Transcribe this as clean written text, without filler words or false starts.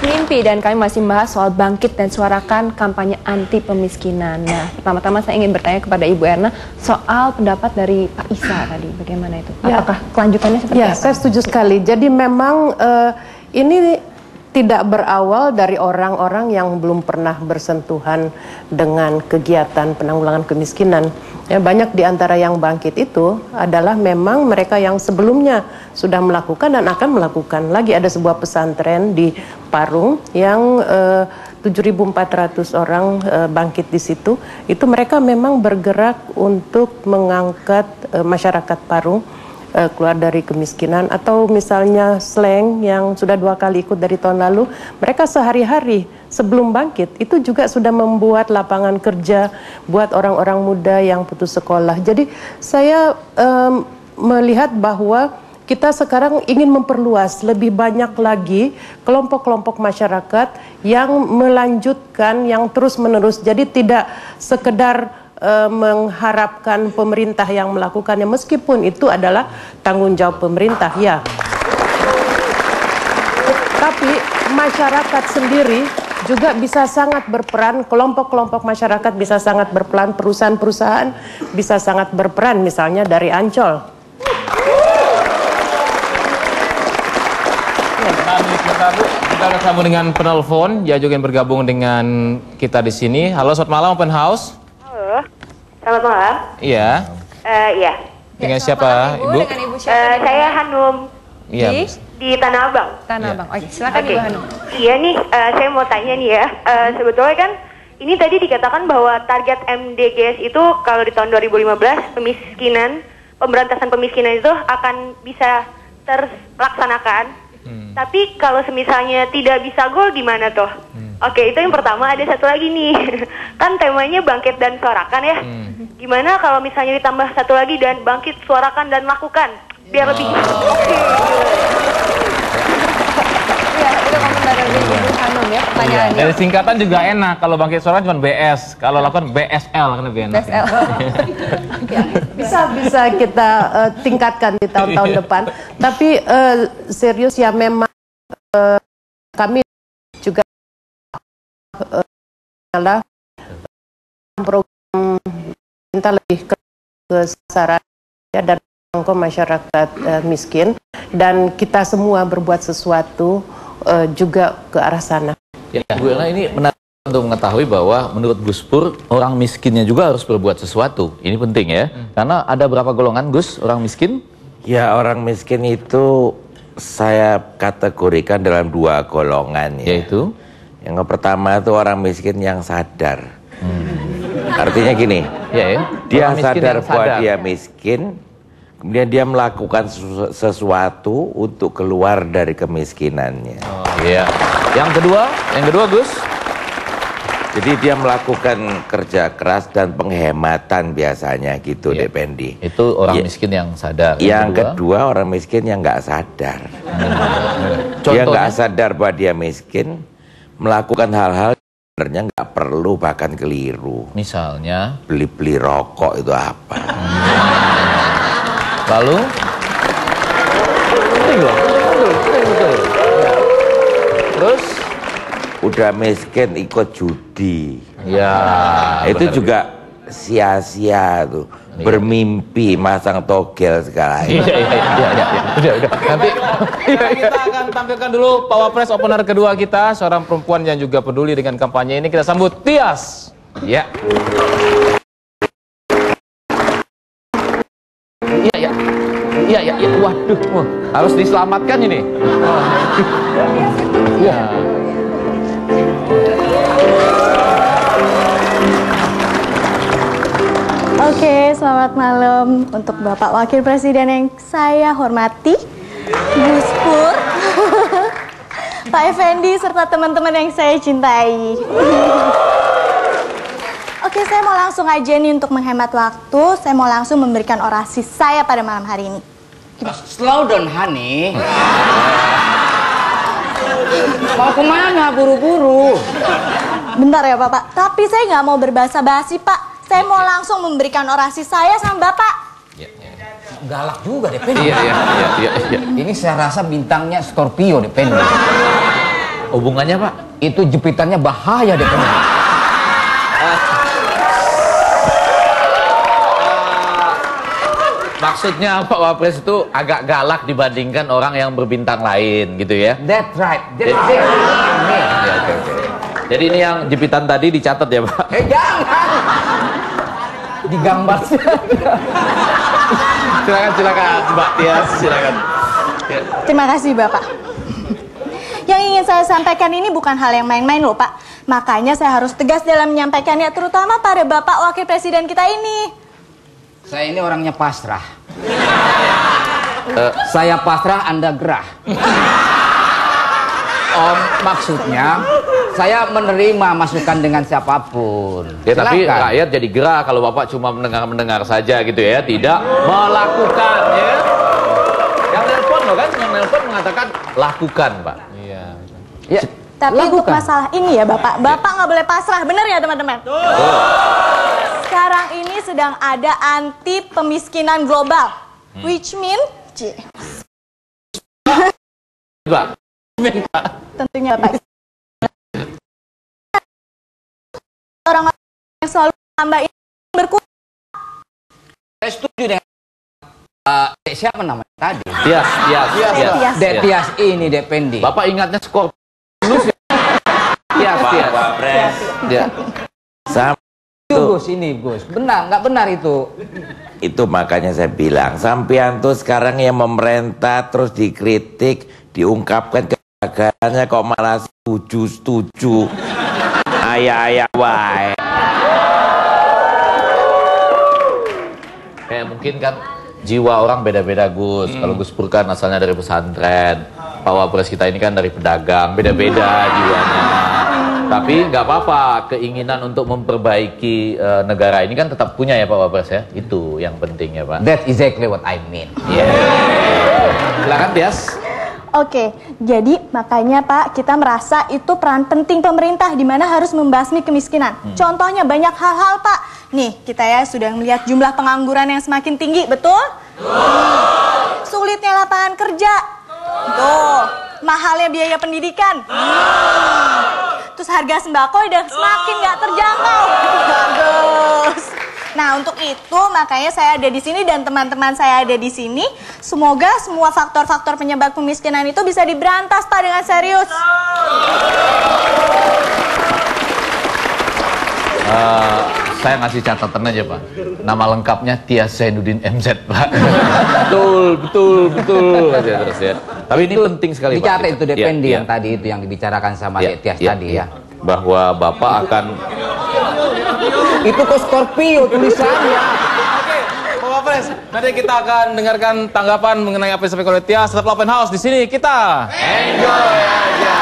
Mimpi, dan kami masih membahas soal bangkit dan suarakan kampanye anti pemiskinan. Nah, pertama-tama saya ingin bertanya kepada Ibu Erna soal pendapat dari Pak Isa tadi. Bagaimana itu? Apakah kelanjutannya seperti apa? Saya setuju sekali. Jadi memang ini tidak berawal dari orang-orang yang belum pernah bersentuhan dengan kegiatan penanggulangan kemiskinan. Ya, banyak di antara yang bangkit itu adalah memang mereka yang sebelumnya sudah melakukan dan akan melakukan. Lagi ada sebuah pesantren di Parung yang 7.400 orang bangkit di situ. Itu mereka memang bergerak untuk mengangkat masyarakat Parung keluar dari kemiskinan. Atau misalnya Slang yang sudah 2 kali ikut dari tahun lalu, mereka sehari-hari sebelum bangkit itu juga sudah membuat lapangan kerja buat orang-orang muda yang putus sekolah. Jadi saya melihat bahwa kita sekarang ingin memperluas lebih banyak lagi kelompok-kelompok masyarakat yang melanjutkan, yang terus-menerus. Jadi tidak sekedar mengharapkan pemerintah yang melakukannya, meskipun itu adalah tanggung jawab pemerintah, ya. Tapi masyarakat sendiri juga bisa sangat berperan, kelompok-kelompok masyarakat bisa sangat berperan, perusahaan-perusahaan bisa sangat berperan, misalnya dari Ancol. Kita akan sambung dengan penelpon, dia juga yang bergabung dengan kita di sini. Halo, selamat malam Open House. Selamat malam. Iya. Iya. Dengan siapa, Ibu? Dengan Ibu siapa? Saya Hanum. Iya. Di Tanah Abang. Tanah Abang. Oke, silakan Ibu Hanum. Iya nih, saya mau tanya nih ya. Sebetulnya kan ini tadi dikatakan bahwa target MDGs itu kalau di tahun 2015 pemberantasan pemiskinan itu akan bisa terlaksanakan. Tapi kalau semisalnya tidak bisa goal gimana tuh? Oke, itu yang pertama. Ada satu lagi nih, kan temanya bangkit dan suarakan ya. Gimana kalau misalnya ditambah satu lagi dan bangkit, suarakan dan lakukan, biar lebih. Oke. Ya, itu komentar dari Ibu Hanum ya, pertanyaannya. Dari singkatan juga enak. Kalau bangkit suara cuma BS, kalau lakukan BSL kan lebih enak. BSL. Ya, bisa kita tingkatkan di tahun-tahun depan. Tapi serius ya, memang kami juga adalah program kita lebih ke sasaran ya, dan ke masyarakat miskin, dan kita semua berbuat sesuatu juga ke arah sana. Ya, Bu Erna, ini menarik untuk mengetahui bahwa menurut Gus Pur orang miskinnya juga harus berbuat sesuatu. Ini penting ya, karena ada berapa golongan, Gus, orang miskin? Ya, orang miskin itu saya kategorikan dalam 2 golongan ya. Yaitu? Yang pertama itu orang miskin yang sadar. Artinya gini, dia sadar bahwa dia miskin, kemudian dia melakukan sesuatu untuk keluar dari kemiskinannya. Oh, iya. Yang kedua Gus? Jadi dia melakukan kerja keras dan penghematan biasanya gitu, Dek Pendi. Itu orang miskin yang sadar. Yang kedua orang miskin yang nggak sadar. Dia nggak sadar bahwa dia miskin, melakukan hal-hal sebenarnya nggak perlu, bahkan keliru. Misalnya beli rokok itu apa? Lalu? Betul. Terus? Udah miskin ikut judi. Ya. Itu juga sia-sia tuh. Bermimpi masang togel sekali. Udah. Nanti kita akan tampilkan dulu Power Press opener kedua kita, seorang perempuan yang juga peduli dengan kampanye ini. Kita sambut Tias. Ya. Iya. Waduh, harus diselamatkan ini. Ya. Oke, selamat malam untuk Bapak Wakil Presiden yang saya hormati, Gus Pur, Pak Effendi, serta teman-teman yang saya cintai. Oke, saya mau langsung aja nih untuk menghemat waktu, saya mau langsung memberikan orasi saya pada malam hari ini. Slow down, honey. Mau kemana buru-buru? Bentar ya, Bapak. Tapi saya nggak mau berbahasa basi, Pak. Saya mau langsung memberikan orasi saya sama Bapak. Galak juga deh, Pen. Iya. Ini saya rasa bintangnya Scorpio deh, Pen. Hubungannya Pak? Itu jepitannya bahaya deh. Maksudnya Pak Wapres itu agak galak dibandingkan orang yang berbintang lain gitu ya? That's right. Jadi, Jadi ini yang jepitan tadi dicatat ya Pak? Jangan! Digambar. Silakan Mbak Tias, silakan. Terima kasih Bapak. Yang ingin saya sampaikan ini bukan hal yang main-main loh Pak. Makanya saya harus tegas dalam menyampaikannya, terutama pada Bapak Wakil Presiden kita ini. Saya ini orangnya pasrah. Saya pasrah, Anda gerah. Om, maksudnya saya menerima masukan dengan siapapun. Ya, tapi Silakan. rakyat jadi gerah kalau Bapak cuma mendengar saja gitu ya, tidak melakukan ya. Yang nelpon loh kan, yang nelpon mengatakan lakukan Pak. Iya. Ya, Tapi lakukan. untuk masalah ini ya Bapak, Bapak nggak boleh pasrah, bener ya teman-teman? Sekarang ini sedang ada anti pemiskinan global, which mean, Pak. tentunya Bapak. Orang-orang yang selalu tambah ini berkurang. Saya setuju dengan siapa namanya tadi? Tias. Dek Tias ini, Dek Pendi. Bapak ingatnya skor lulus ya? Tias. Wapres. Ya. Sama Itu Gus, ini Gus. Benar, nggak benar itu. itu makanya saya bilang, sampean tuh sekarang yang memerintah terus dikritik, diungkapkan kegagalannya kok malah setuju. Ayah wae. Kayak mungkin kan jiwa orang beda-beda Gus. Kalau Gus Pur kan asalnya dari pesantren, Pak Wapres kita ini kan dari pedagang, beda-beda jiwanya. Tapi nggak apa-apa, keinginan untuk memperbaiki negara ini kan tetap punya ya Pak Wapres ya. Itu yang penting ya Pak. That's exactly what I mean. Silakan Tias. Oke, jadi makanya Pak, kita merasa itu peran penting pemerintah di mana harus membasmi kemiskinan. Contohnya banyak hal-hal Pak. Nih, kita ya sudah melihat jumlah pengangguran yang semakin tinggi, betul? Sulitnya lapangan kerja. Tuh, mahalnya biaya pendidikan. Terus harga sembako udah semakin nggak terjangkau. Bagus. Nah, untuk itu makanya saya ada di sini dan teman-teman saya ada di sini. Semoga semua faktor-faktor penyebab kemiskinan itu bisa diberantas Pak dengan serius. Saya ngasih catatan aja Pak. Nama lengkapnya Tias Zainuddin MZ Pak. betul aja terus ya. Tapi ini penting sekali Pak. Dicatat itu Dependi yang tadi itu yang dibicarakan sama Dek Tias tadi ya. Bahwa Bapak akan Itu kok Scorpio tulisannya. Oke, Pak Wapres, nanti kita akan dengarkan tanggapan mengenai apa yang disampaikan oleh Tias. Tetap Open House di sini kita. enjoy aja.